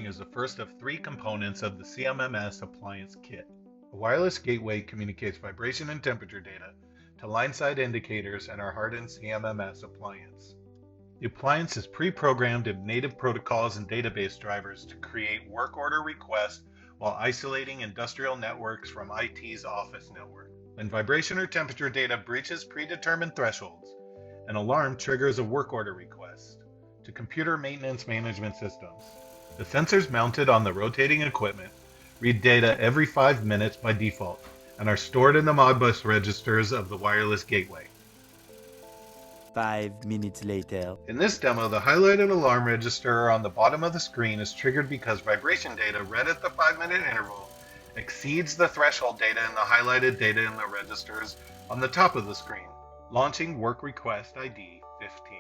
monitoring is the first of three components of the CMMS Appliance Kit. A wireless gateway communicates vibration and temperature data to line-side indicators and our hardened CMMS appliance. The appliance is pre-programmed in native protocols and database drivers to create work order requests while isolating industrial networks from IT's office network. When vibration or temperature data breaches predetermined thresholds, an alarm triggers a work order request to computer maintenance management systems. The sensors mounted on the rotating equipment read data every 5 minutes by default and are stored in the Modbus registers of the wireless gateway. 5 minutes later. In this demo, the highlighted alarm register on the bottom of the screen is triggered because vibration data read at the 5-minute interval exceeds the threshold data in the highlighted data in the registers on the top of the screen, launching work request ID 15.